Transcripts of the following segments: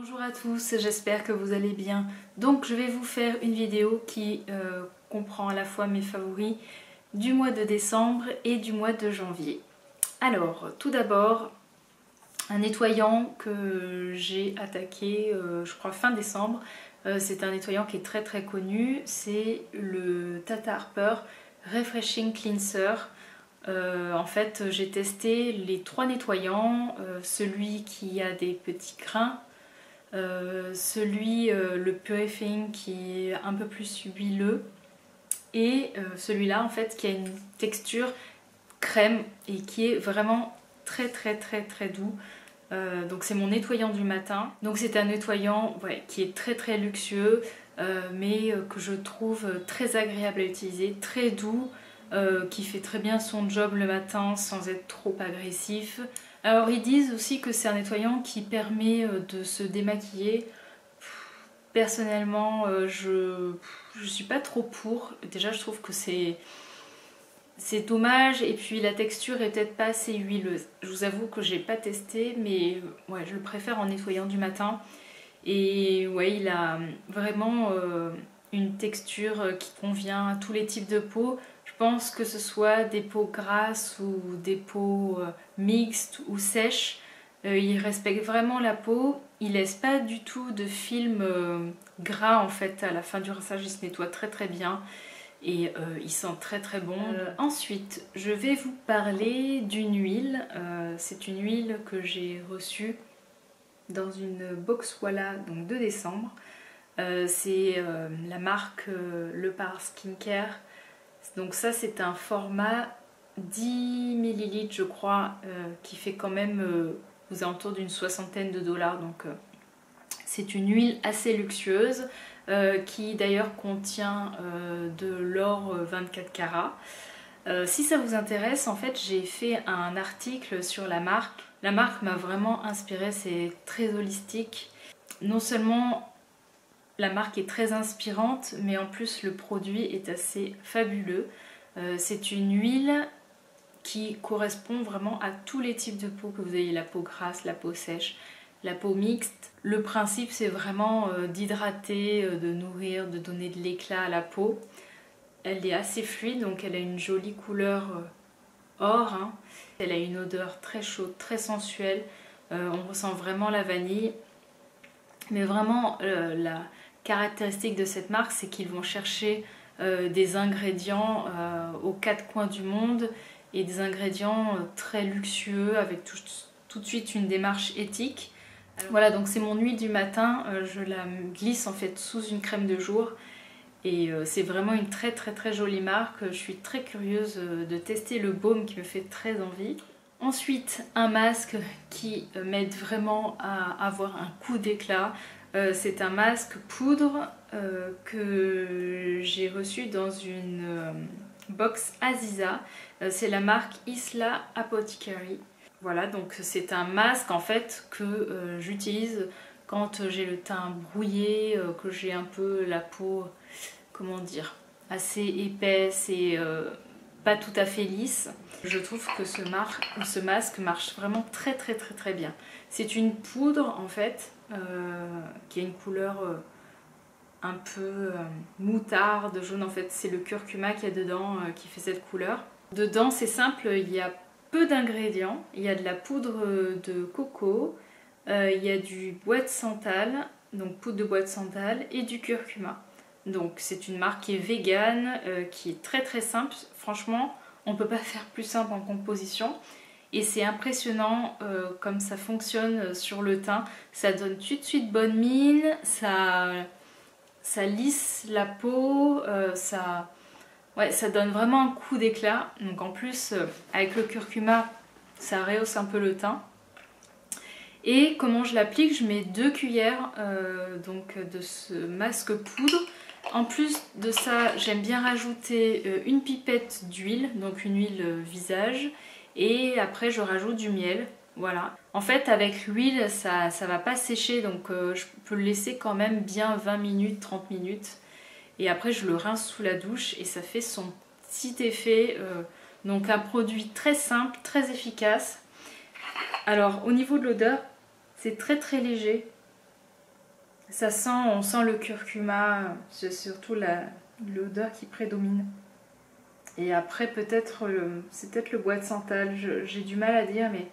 Bonjour à tous, j'espère que vous allez bien. Donc je vais vous faire une vidéo qui comprend à la fois mes favoris du mois de décembre et du mois de janvier. Alors tout d'abord, un nettoyant que j'ai attaqué je crois fin décembre. C'est un nettoyant qui est très connu, c'est le Tata Harper Refreshing Cleanser. En fait j'ai testé les trois nettoyants, celui qui a des petits grains, le Purifying qui est un peu plus huileux et celui-là en fait qui a une texture crème et qui est vraiment très doux. Donc c'est mon nettoyant du matin. Donc c'est un nettoyant qui est très luxueux mais que je trouve très agréable à utiliser, très doux, qui fait très bien son job le matin sans être trop agressif. Alors ils disent aussi que c'est un nettoyant qui permet de se démaquiller. Personnellement je suis pas trop pour. Déjà je trouve que c'est dommage et puis la texture est peut-être pas assez huileuse. Je vous avoue que j'ai pas testé mais ouais, je le préfère en nettoyant du matin. Et ouais, il a vraiment une texture qui convient à tous les types de peau. Je pense que ce soit des peaux grasses ou des peaux mixtes ou sèches. Il respecte vraiment la peau. Il laisse pas du tout de film gras en fait. À la fin du rinçage, il se nettoie très bien. Et il sent très bon. Ensuite, je vais vous parler d'une huile. C'est une huile que j'ai reçue dans une box Walla donc de décembre. C'est la marque Le Par Skincare. Donc ça c'est un format 10 ml je crois, qui fait quand même aux alentours d'une soixantaine de dollars. Donc c'est une huile assez luxueuse qui d'ailleurs contient de l'or 24 carats. Si ça vous intéresse, en fait j'ai fait un article sur la marque. La marque m'a vraiment inspirée, c'est très holistique. Non seulement la marque est très inspirante, mais en plus le produit est assez fabuleux. C'est une huile qui correspond vraiment à tous les types de peau que vous ayez, la peau grasse, la peau sèche, la peau mixte. Le principe c'est vraiment d'hydrater, de nourrir, de donner de l'éclat à la peau. Elle est assez fluide, donc elle a une jolie couleur or. Hein. Elle a une odeur très chaude, très sensuelle. On ressent vraiment la vanille. Mais vraiment, la caractéristique de cette marque, c'est qu'ils vont chercher des ingrédients aux quatre coins du monde et des ingrédients très luxueux avec tout de suite une démarche éthique. Alors, voilà, donc c'est mon huile du matin. Je la glisse en fait sous une crème de jour. Et c'est vraiment une très jolie marque. Je suis très curieuse de tester le baume qui me fait très envie. Ensuite, un masque qui m'aide vraiment à avoir un coup d'éclat. C'est un masque poudre que j'ai reçu dans une box Aziza. C'est la marque Isla Apothecary. Voilà, donc c'est un masque en fait que j'utilise quand j'ai le teint brouillé, que j'ai un peu la peau, comment dire, assez épaisse et pas tout à fait lisse. Je trouve que ce masque marche vraiment très bien. C'est une poudre en fait qui a une couleur un peu moutarde, jaune. En fait c'est le curcuma qu'il y a dedans qui fait cette couleur. Dedans c'est simple, il y a peu d'ingrédients. Il y a de la poudre de coco, il y a du bois de santal, donc poudre de bois de santal, et du curcuma. Donc c'est une marque qui est végane, qui est très simple. Franchement, on ne peut pas faire plus simple en composition. Et c'est impressionnant comme ça fonctionne sur le teint. Ça donne tout de suite bonne mine, ça lisse la peau, ça donne vraiment un coup d'éclat. Donc en plus, avec le curcuma, ça rehausse un peu le teint. Et comment je l'applique? Je mets 2 cuillères donc de ce masque poudre. En plus de ça, j'aime bien rajouter une pipette d'huile, donc une huile visage. Et après, je rajoute du miel. Voilà. En fait, avec l'huile, ça va pas sécher, donc je peux le laisser quand même bien 20 minutes, 30 minutes. Et après, je le rince sous la douche et ça fait son petit effet. Donc un produit très simple, très efficace. Alors, au niveau de l'odeur, c'est très léger. Ça sent, on sent le curcuma, c'est surtout l'odeur qui prédomine. Et après peut-être, c'est peut-être le bois de santal, j'ai du mal à dire, mais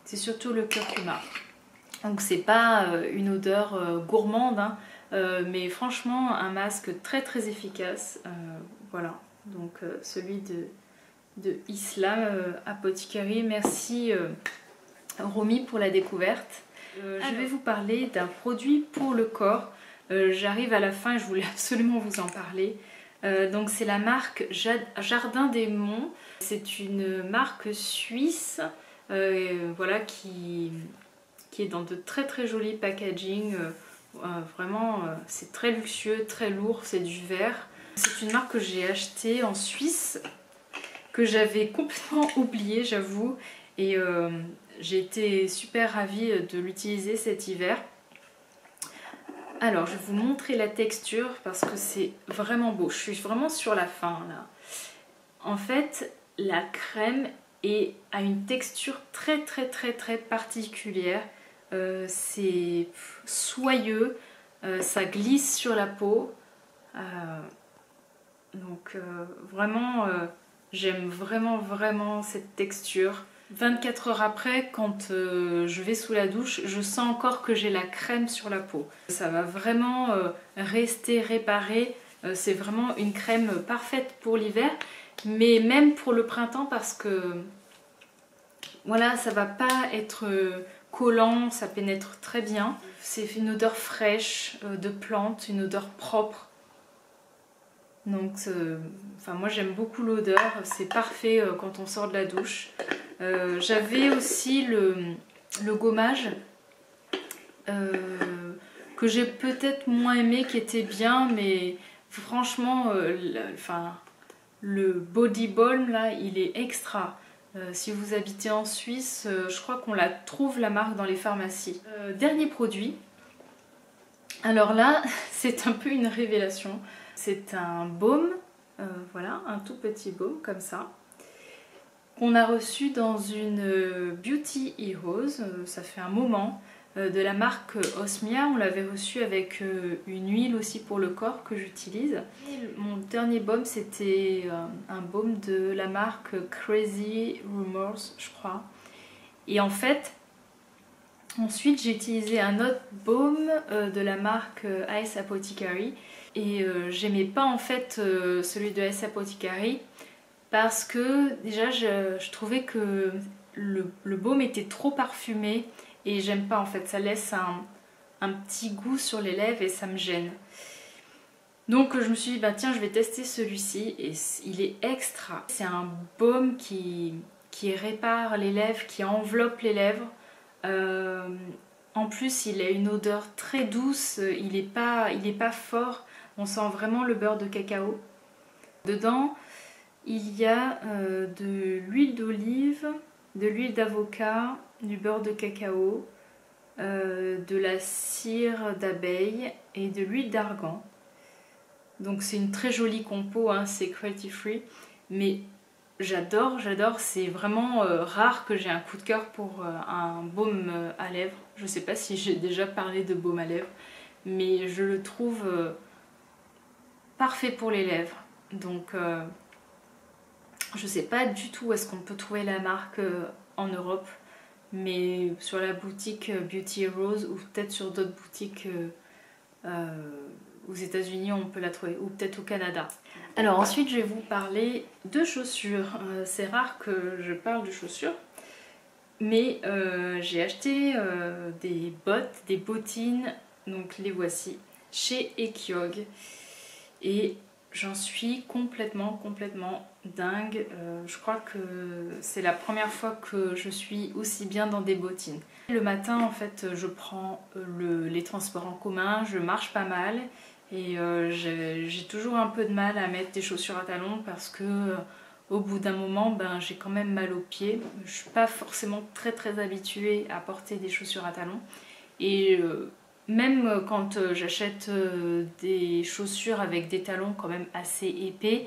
c'est surtout le curcuma. Donc c'est pas une odeur gourmande, hein, mais franchement un masque très très efficace. Voilà, donc celui de Islam Apothecary. Merci Romy pour la découverte. Je vais vous parler d'un produit pour le corps. J'arrive à la fin et je voulais absolument vous en parler. Donc c'est la marque Jardin des Monts. C'est une marque suisse voilà, qui est dans de très très jolis packaging. Vraiment c'est très luxueux, très lourd, c'est du verre. C'est une marque que j'ai achetée en Suisse, que j'avais complètement oubliée, j'avoue. Et j'ai été super ravie de l'utiliser cet hiver. Alors, je vais vous montrer la texture parce que c'est vraiment beau. Je suis vraiment sur la fin là. En fait, la crème a une texture très très très très particulière. C'est soyeux, ça glisse sur la peau. Donc vraiment, j'aime vraiment cette texture. 24 heures après, quand je vais sous la douche, je sens encore que j'ai la crème sur la peau. Ça va vraiment rester réparé. C'est vraiment une crème parfaite pour l'hiver, mais même pour le printemps parce que voilà, ça va pas être collant, ça pénètre très bien. C'est une odeur fraîche de plante, une odeur propre. Donc, enfin, moi j'aime beaucoup l'odeur, c'est parfait quand on sort de la douche. J'avais aussi le gommage que j'ai peut-être moins aimé, qui était bien, mais franchement, le body balm là, il est extra. Si vous habitez en Suisse, je crois qu'on la trouve la marque dans les pharmacies. Dernier produit. Alors là, c'est un peu une révélation. C'est un baume, voilà, un tout petit baume comme ça, qu'on a reçu dans une Beauty Heroes, ça fait un moment, de la marque Osmia. On l'avait reçu avec une huile aussi pour le corps que j'utilise. Mon dernier baume, c'était un baume de la marque Crazy Rumors, je crois. Et en fait, ensuite j'ai utilisé un autre baume de la marque Ice Apothecary. Et j'aimais pas en fait celui de Ice Apothecary parce que déjà je trouvais que le baume était trop parfumé et j'aime pas en fait, ça laisse un petit goût sur les lèvres et ça me gêne. Donc je me suis dit bah tiens, je vais tester celui-ci et il est extra. C'est un baume qui répare les lèvres, qui enveloppe les lèvres. En plus il a une odeur très douce, il est pas fort. On sent vraiment le beurre de cacao. Dedans, il y a de l'huile d'olive, de l'huile d'avocat, du beurre de cacao, de la cire d'abeille et de l'huile d'argan. Donc c'est une très jolie compo, hein, c'est cruelty free. Mais j'adore, c'est vraiment rare que j'ai un coup de cœur pour un baume à lèvres. Je ne sais pas si j'ai déjà parlé de baume à lèvres, mais je le trouve parfait pour les lèvres. Donc je sais pas du tout où est-ce qu'on peut trouver la marque en Europe, mais sur la boutique Beauty Heroes ou peut-être sur d'autres boutiques aux États-Unis on peut la trouver, ou peut-être au Canada. Alors ensuite je vais vous parler de chaussures. C'est rare que je parle de chaussures, mais j'ai acheté des bottes, des bottines, donc les voici, chez Ekyog. Et j'en suis complètement dingue. Je crois que c'est la première fois que je suis aussi bien dans des bottines. Le matin, en fait, je prends les transports en commun, je marche pas mal et j'ai toujours un peu de mal à mettre des chaussures à talons parce que au bout d'un moment, ben, j'ai quand même mal aux pieds. Je suis pas forcément très habituée à porter des chaussures à talons et même quand j'achète des chaussures avec des talons quand même assez épais,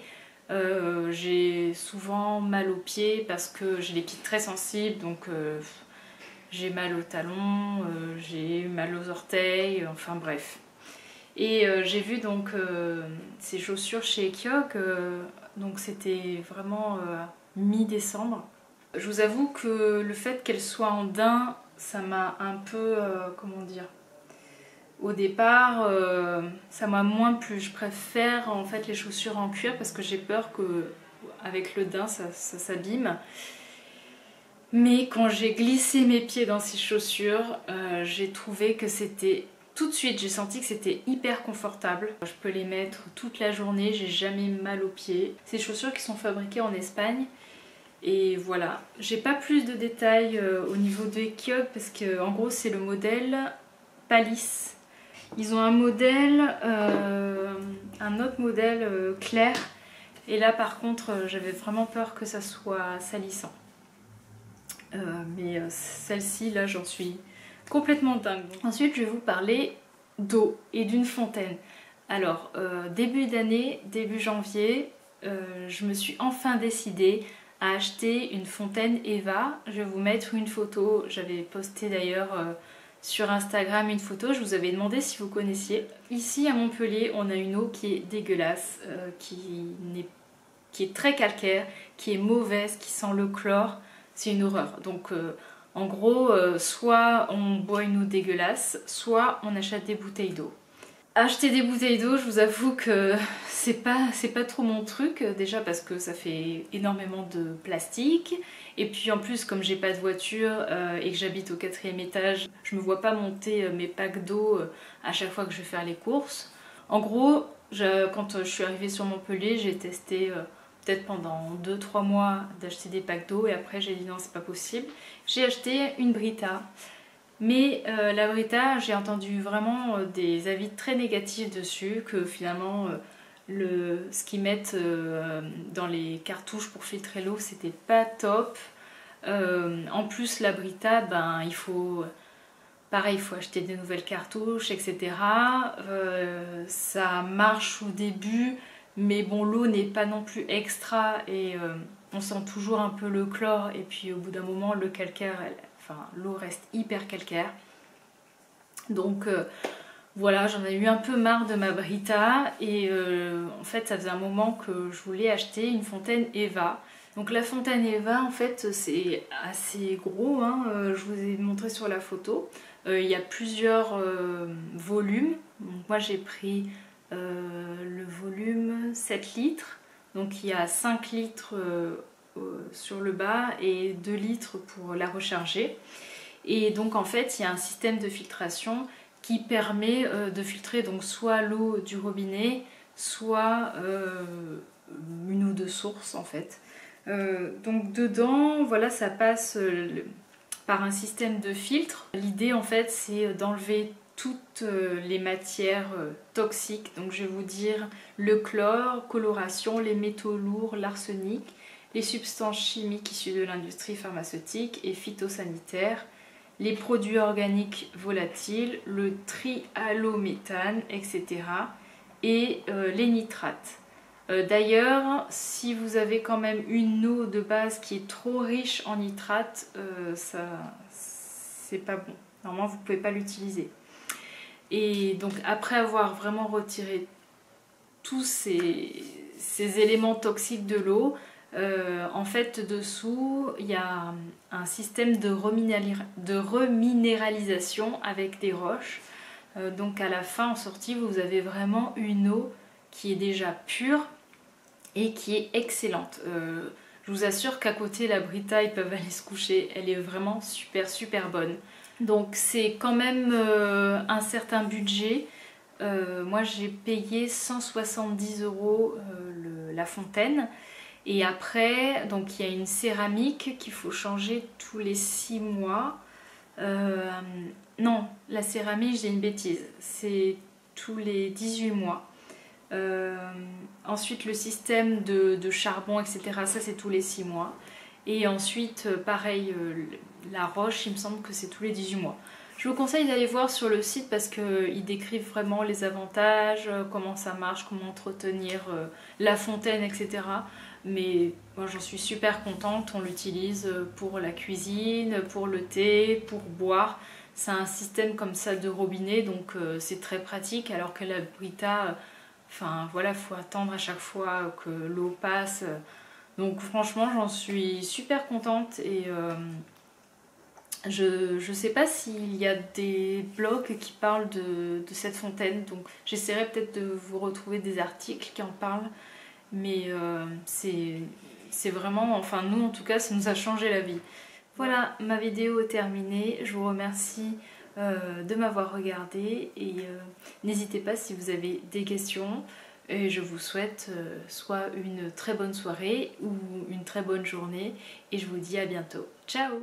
j'ai souvent mal aux pieds parce que j'ai les pieds très sensibles, donc j'ai mal aux talons, j'ai mal aux orteils, enfin bref. Et j'ai vu donc ces chaussures chez Kyok, donc c'était vraiment mi-décembre. Je vous avoue que le fait qu'elles soient en daim, ça m'a un peu, comment dire, au départ, ça m'a moins plu. Je préfère en fait les chaussures en cuir parce que j'ai peur que avec le daim ça s'abîme. Mais quand j'ai glissé mes pieds dans ces chaussures, j'ai trouvé que c'était... Tout de suite, j'ai senti que c'était hyper confortable. Je peux les mettre toute la journée, j'ai jamais mal aux pieds. Ces chaussures qui sont fabriquées en Espagne. Et voilà. J'ai pas plus de détails au niveau de Kyok parce que en gros c'est le modèle Palace. Ils ont un modèle, un autre modèle clair. Et là par contre j'avais vraiment peur que ça soit salissant. Mais celle-ci là j'en suis complètement dingue. Ensuite je vais vous parler d'eau et d'une fontaine. Alors début d'année, début janvier, je me suis enfin décidée à acheter une fontaine Eva. Je vais vous mettre une photo, j'avais posté d'ailleurs sur Instagram une photo, je vous avais demandé si vous connaissiez. Ici à Montpellier on a une eau qui est dégueulasse, qui est très calcaire, qui est mauvaise, qui sent le chlore. C'est une horreur. Donc en gros, soit on boit une eau dégueulasse, soit on achète des bouteilles d'eau. Acheter des bouteilles d'eau, je vous avoue que c'est pas trop mon truc, déjà parce que ça fait énormément de plastique. Et puis en plus, comme j'ai pas de voiture et que j'habite au 4e étage, je me vois pas monter mes packs d'eau à chaque fois que je vais faire les courses. En gros, quand je suis arrivée sur Montpellier, j'ai testé... peut-être pendant 2-3 mois d'acheter des packs d'eau et après j'ai dit non c'est pas possible. J'ai acheté une Brita, mais la Brita j'ai entendu vraiment des avis très négatifs dessus, que finalement ce qu'ils mettent dans les cartouches pour filtrer l'eau c'était pas top. En plus la Brita, ben il faut... Pareil, il faut acheter des nouvelles cartouches, etc. Ça marche au début, mais bon, l'eau n'est pas non plus extra et on sent toujours un peu le chlore. Et puis au bout d'un moment, le calcaire, l'eau reste hyper calcaire. Donc voilà, j'en ai eu un peu marre de ma Brita. Et en fait, ça faisait un moment que je voulais acheter une fontaine Eva. Donc la fontaine Eva, en fait, c'est assez gros, hein, je vous ai montré sur la photo. Il y a plusieurs volumes. Donc moi j'ai pris le volume 7 litres. Donc il y a 5 litres sur le bas et 2 litres pour la recharger. Et donc en fait il y a un système de filtration qui permet de filtrer donc soit l'eau du robinet, soit une eau de source en fait. Donc dedans, voilà, ça passe par un système de filtre. L'idée en fait c'est d'enlever toutes les matières toxiques, donc je vais vous dire le chlore, coloration, les métaux lourds, l'arsenic, les substances chimiques issues de l'industrie pharmaceutique et phytosanitaire, les produits organiques volatiles, le trihallométhane, etc. et les nitrates. D'ailleurs, si vous avez quand même une eau de base qui est trop riche en nitrates, c'est pas bon. Normalement, vous ne pouvez pas l'utiliser. Et donc, après avoir vraiment retiré tous ces éléments toxiques de l'eau, en fait, dessous, il y a un système de reminéralisation avec des roches. Donc, à la fin, en sortie, vous avez vraiment une eau qui est déjà pure et qui est excellente. Je vous assure qu'à côté la Brita ils peuvent aller se coucher, elle est vraiment super bonne. Donc c'est quand même un certain budget. Moi j'ai payé 170 € la fontaine. Et après, donc il y a une céramique qu'il faut changer tous les 6 mois. Non, la céramique, j'ai une bêtise, c'est tous les 18 mois. Ensuite le système de charbon, etc., ça c'est tous les 6 mois. Et ensuite pareil, la roche, il me semble que c'est tous les 18 mois. Je vous conseille d'aller voir sur le site parce qu'ils décrivent vraiment les avantages, comment ça marche, comment entretenir la fontaine, etc. Mais moi j'en suis super contente, on l'utilise pour la cuisine, pour le thé, pour boire. c'est un système comme ça de robinet, donc c'est très pratique, alors que la Brita, enfin voilà, faut attendre à chaque fois que l'eau passe. Donc franchement, j'en suis super contente et je sais pas s'il y a des blogs qui parlent de cette fontaine, donc j'essaierai peut-être de vous retrouver des articles qui en parlent, mais c'est vraiment, enfin nous en tout cas, ça nous a changé la vie. Voilà, ma vidéo est terminée, je vous remercie de m'avoir regardé et n'hésitez pas si vous avez des questions. Et je vous souhaite soit une très bonne soirée ou une très bonne journée et je vous dis à bientôt. Ciao!